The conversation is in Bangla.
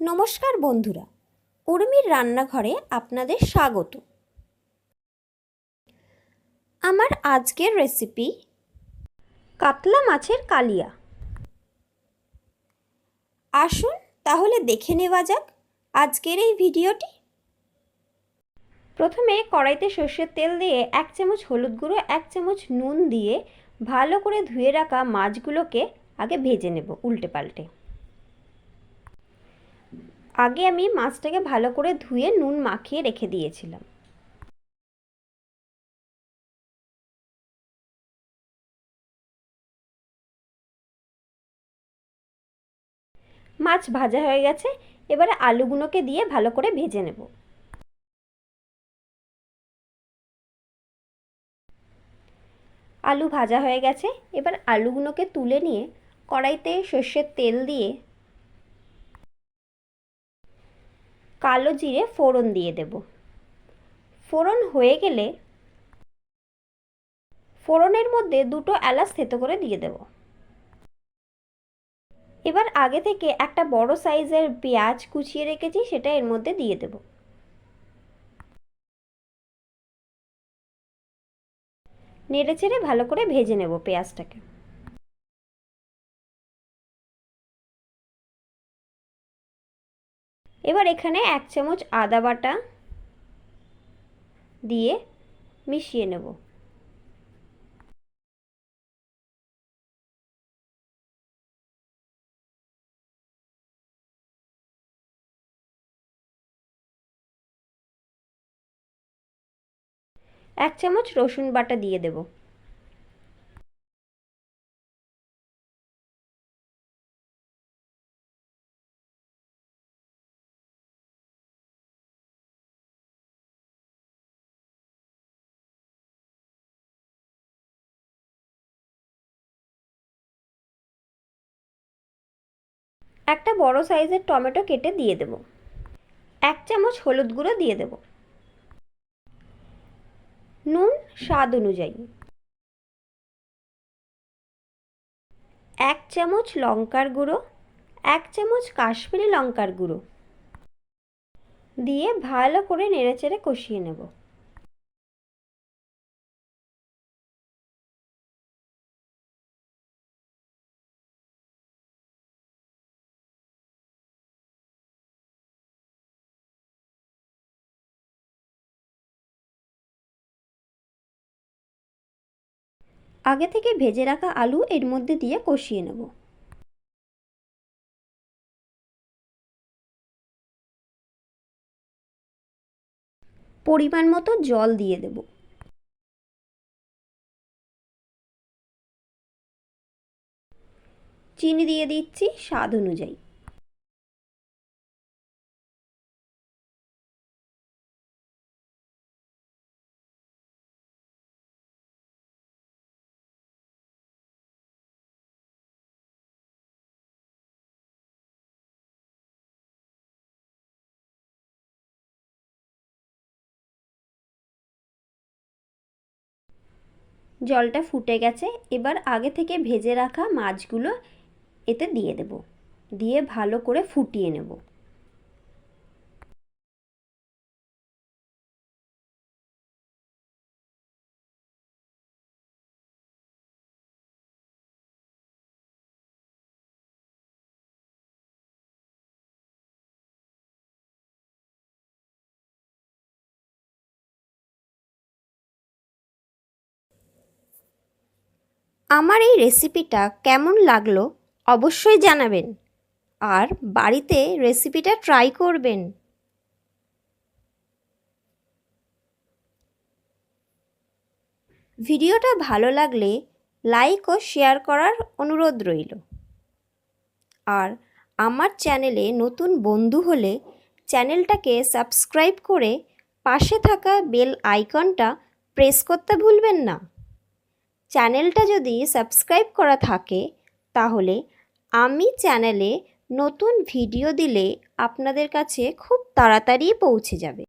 নমস্কার বন্ধুরা, উর্মির রান্নাঘরে আপনাদের স্বাগত। আমার আজকের রেসিপি কাতলা মাছের কালিয়া। আসুন তাহলে দেখে নেওয়া যাক আজকের এই ভিডিওটি। প্রথমে কড়াইতে সর্ষের তেল দিয়ে 1 চামচ হলুদ গুঁড়ো 1 চামচ নুন দিয়ে ভালো করে ধুয়ে রাখা মাছগুলোকে আগে ভেজে নেব উল্টে পাল্টে। আগে আমি মাছটাকে ভালো করে ধুয়ে নুন মাখিয়ে রেখে দিয়েছিলাম। মাছ ভাজা হয়ে গেছে, এবারে আলুগুলোকে দিয়ে ভালো করে ভেজে নেব। আলু ভাজা হয়ে গেছে, এবার আলুগুলোকে তুলে নিয়ে কড়াইতে সর্ষের তেল দিয়ে কালো জিরে ফোড়ন দিয়ে দেব। ফোড়ন হয়ে গেলে ফোড়নের মধ্যে 2টো এলাচ থেতো করে দিয়ে দেব। এবার আগে থেকে একটা বড় সাইজের পেঁয়াজ কুচিয়ে রেখেছি, সেটা এর মধ্যে দিয়ে দেব। নেড়েচেড়ে ভালো করে ভেজে নেব পেঁয়াজটাকে। এবার এখানে 1 চামচ আদা বাটা দিয়ে মিশিয়ে নেব। এক চামচ রসুন বাটা দিয়ে দেব। একটা বড় সাইজের টমেটো কেটে দিয়ে দেব। 1 চামচ হলুদ গুঁড়ো দিয়ে দেব। নুন স্বাদ অনুযায়ী। 1 চামচ লঙ্কার গুঁড়ো 1 চামচ কাশ্মীরি লঙ্কার গুঁড়ো দিয়ে ভালো করে নেড়েচেড়ে কষিয়ে নেব। আগে থেকে ভেজে রাখা আলু এর মধ্যে দিয়ে কষিয়ে নেব। পরিমাণ মতো জল দিয়ে দেব। চিনি দিয়ে দিচ্ছি স্বাদ অনুযায়ী। জলটা ফুটে গেছে, এবার আগে থেকে ভেজে রাখা মাছগুলো এতে দিয়ে দেব। দিয়ে ভালো করে ফুটিয়ে নেব। আমার এই রেসিপিটা কেমন লাগলো অবশ্যই জানাবেন, আর বাড়িতে রেসিপিটা ট্রাই করবেন। ভিডিওটা ভালো লাগলে লাইক ও শেয়ার করার অনুরোধ রইল। আর আমার চ্যানেলে নতুন বন্ধু হলে চ্যানেলটাকে সাবস্ক্রাইব করে পাশে থাকা বেল আইকনটা প্রেস করতে ভুলবেন না। চ্যানেলটা যদি সাবস্ক্রাইব করা থাকে তাহলে আমি চ্যানেলে নতুন ভিডিও দিলে আপনাদের কাছে খুব তাড়াতাড়ি পৌঁছে যাবে।